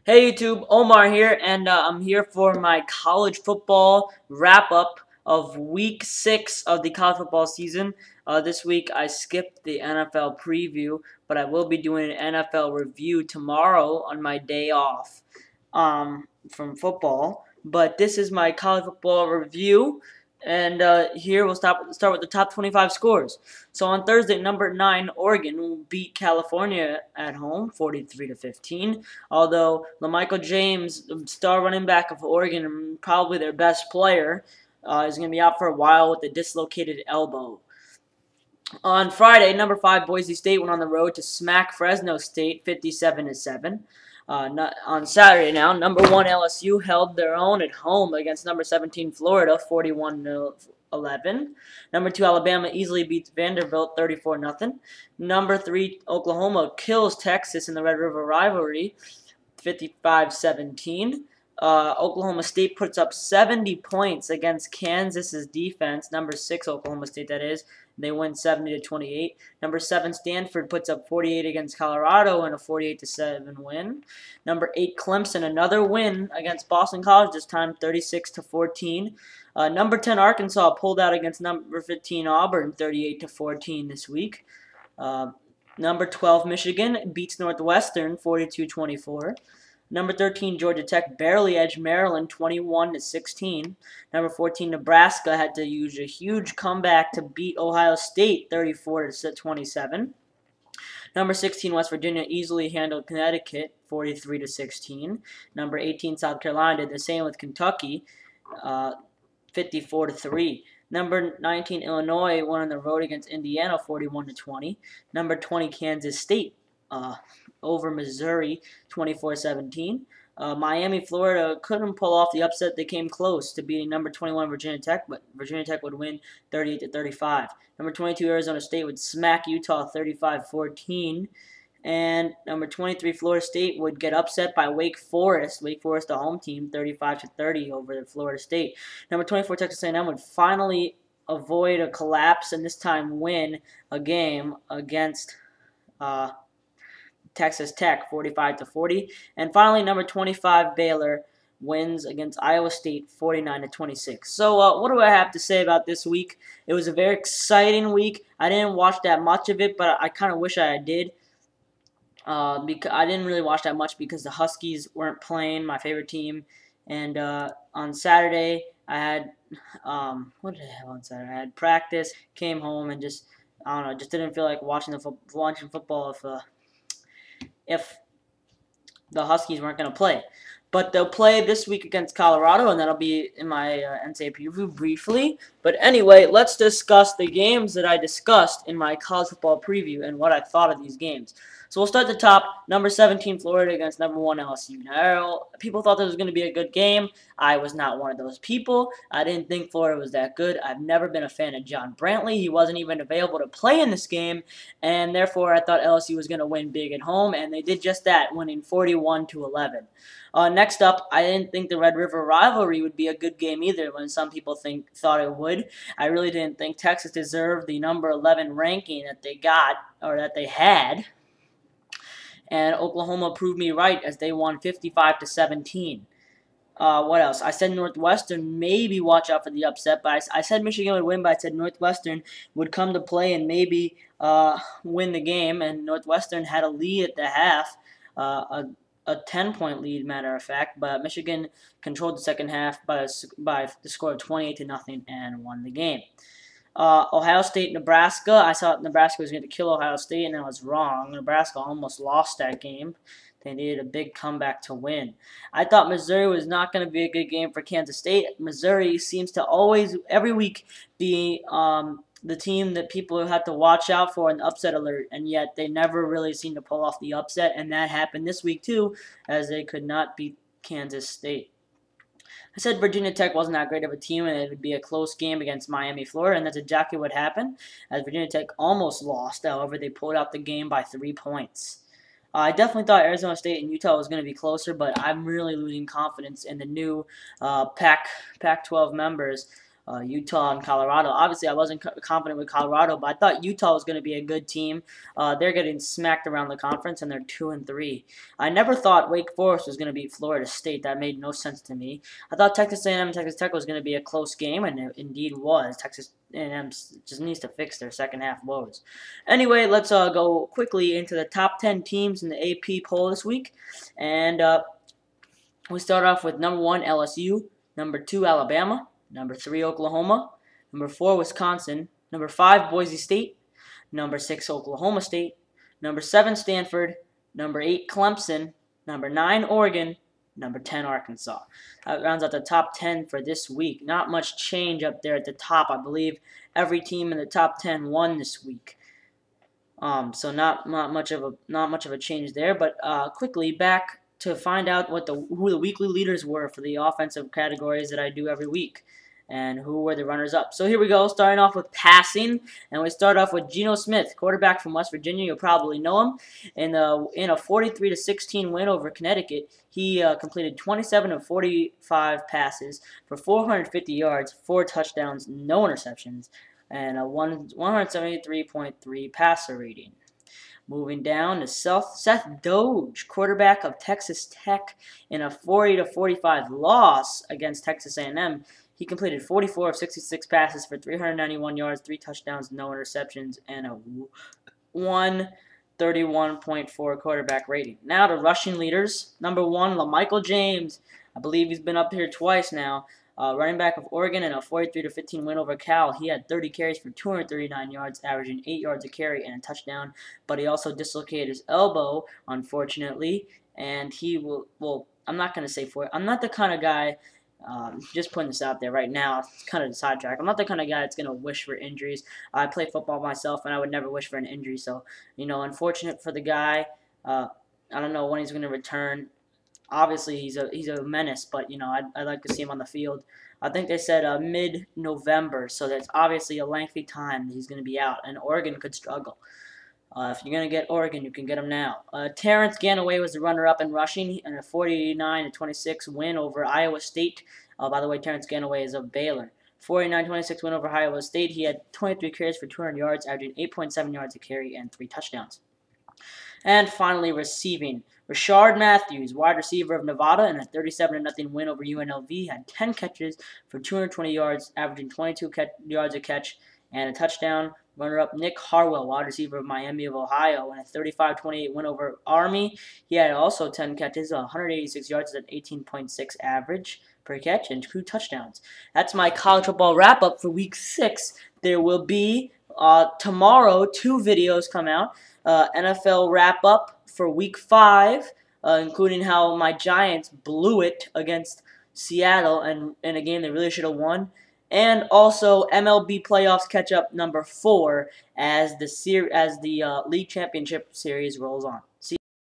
Hey YouTube, Omar here, and I'm here for my college football wrap-up of Week 6 of the college football season. This week I skipped the NFL preview, but I will be doing an NFL review tomorrow on my day off from football. But this is my college football review, and here we'll start with the top 25 scores. So on Thursday, number 9 Oregon will beat California at home, 43-15. Although LaMichael James, the star running back of Oregon, and probably their best player, is going to be out for a while with a dislocated elbow. On Friday, number 5 Boise State went on the road to smack Fresno State 57-7. On Saturday now, number 1 LSU held their own at home against number 17 Florida 41-11. Number 2 Alabama easily beats Vanderbilt 34-0. Number 3 Oklahoma kills Texas in the Red River rivalry 55-17. Oklahoma State puts up 70 points against Kansas's defense. Number 6 Oklahoma State, that is. They win 70-28. Number 7 Stanford puts up 48 against Colorado in a 48-7 win. Number 8 Clemson, another win against Boston College, this time 36-14. Number 10 Arkansas pulled out against number 15 Auburn 38-14 this week. Number 12 Michigan beats Northwestern 42-24. Number 13, Georgia Tech barely edged Maryland 21-16. Number 14, Nebraska had to use a huge comeback to beat Ohio State 34-27. Number 16, West Virginia easily handled Connecticut 43-16. Number 18, South Carolina did the same with Kentucky 54-3. Number 19, Illinois won on the road against Indiana 41-20. Number 20, Kansas State over Missouri 24-17. Miami, Florida couldn't pull off the upset. They came close to beating number 21 Virginia Tech, but Virginia Tech would win 38-35. Number 22 Arizona State would smack Utah 35-14. And number 23 Florida State would get upset by Wake Forest. Wake Forest, the home team, 35-30 over Florida State. Number 24 Texas A&M would finally avoid a collapse and this time win a game against Texas Tech 45-40. And finally, number 25 Baylor wins against Iowa State 49-26. So what do I have to say about this week? It was a very exciting week. I didn't watch that much of it, but I kind of wish I did. Because I didn't really watch that much because the Huskies weren't playing, my favorite team. And on Saturday, I had what did I have on Saturday? I had practice, came home, and just I don't know, just didn't feel like watching football if the Huskies weren't going to play. But they'll play this week against Colorado, and that'll be in my NCAA preview briefly. But anyway, let's discuss the games that I discussed in my college football preview and what I thought of these games. So we'll start at the top. Number 17 Florida against number 1 LSU. Now, people thought this was going to be a good game. I was not one of those people. I didn't think Florida was that good. I've never been a fan of John Brantley. He wasn't even available to play in this game, and therefore I thought LSU was going to win big at home, and they did just that, winning 41-11. Next up, I didn't think the Red River rivalry would be a good game either when some people thought it would. I really didn't think Texas deserved the number 11 ranking that they got, or that they had. And Oklahoma proved me right as they won 55-17. What else? I said Northwestern maybe watch out for the upset, but I said Michigan would win, but I said Northwestern would come to play and maybe win the game. And Northwestern had a lead at the half, a 10-point lead, matter of fact, but Michigan controlled the second half by the score of 28-0 and won the game. Ohio State, Nebraska. I thought Nebraska was going to kill Ohio State, and I was wrong. Nebraska almost lost that game. They needed a big comeback to win. I thought Missouri was not going to be a good game for Kansas State. Missouri seems to always, every week, be the team that people have to watch out for an upset alert, and yet they never really seem to pull off the upset, and that happened this week too, as they could not beat Kansas State. I said Virginia Tech wasn't that great of a team and it would be a close game against Miami, Florida, and that's exactly what happened, as Virginia Tech almost lost. However, they pulled out the game by 3 points. I definitely thought Arizona State and Utah was going to be closer, but I'm really losing confidence in the new Pac-12 members. Utah and Colorado. Obviously, I wasn't confident with Colorado, but I thought Utah was going to be a good team. They're getting smacked around the conference, and they're 2-3. I never thought Wake Forest was going to beat Florida State. That made no sense to me. I thought Texas A&M and Texas Tech was going to be a close game, and it indeed was. Texas A&M just needs to fix their second half woes. Anyway, let's go quickly into the top 10 teams in the AP poll this week, and we start off with number 1 LSU, number 2 Alabama, number 3 Oklahoma, number 4 Wisconsin, number 5 Boise State, number 6 Oklahoma State, number 7 Stanford, number 8 Clemson, number 9 Oregon, number 10 Arkansas. That rounds out the top 10 for this week. Not much change up there at the top. I believe every team in the top 10 won this week. So not much of a change there. But quickly back to find out who the weekly leaders were for the offensive categories that I do every week, and who were the runners-up. So here we go, starting off with passing, and we start off with Geno Smith, quarterback from West Virginia. You'll probably know him. In a 43-16 win over Connecticut, he completed 27 of 45 passes for 450 yards, 4 touchdowns, no interceptions, and a 173.3 passer rating. Moving down to Seth Doge, quarterback of Texas Tech, in a 40-45 loss against Texas A&M. He completed 44 of 66 passes for 391 yards, 3 touchdowns, no interceptions, and a 131.4 quarterback rating. Now to rushing leaders. Number 1, LaMichael James. I believe he's been up here twice now. Running back of Oregon in a 43-15 win over Cal. He had 30 carries for 239 yards, averaging 8 yards a carry and a touchdown. But he also dislocated his elbow, unfortunately. And he will I'm not going to say for it. I'm not the kind of guy, just putting this out there right now, it's kind of a sidetrack. I'm not the kind of guy that's going to wish for injuries. I play football myself, and I would never wish for an injury. So, unfortunate for the guy. I don't know when he's going to return. Obviously, he's a menace, but I'd like to see him on the field. I think they said mid-November, so that's obviously a lengthy time that he's going to be out, and Oregon could struggle. If you're going to get Oregon, you can get him now. Terrence Ganaway was the runner-up in rushing in a 49-26 win over Iowa State. By the way, Terrence Ganaway is of Baylor. 49-26 win over Iowa State. He had 23 carries for 200 yards, averaging 8.7 yards a carry and 3 touchdowns. And finally, receiving. Rashard Matthews, wide receiver of Nevada, in a 37-0 win over UNLV, had 10 catches for 220 yards, averaging 22 yards a catch and a touchdown. Runner-up Nick Harwell, wide receiver of Miami of Ohio, in a 35-28 win over Army. He had also 10 catches, 186 yards at 18.6 average per catch, and 2 touchdowns. That's my college football wrap-up for Week 6. There will be, tomorrow, 2 videos come out. NFL wrap-up for Week 5, including how my Giants blew it against Seattle in a game they really should have won. And also MLB playoffs catch-up number 4 as the league championship series rolls on. See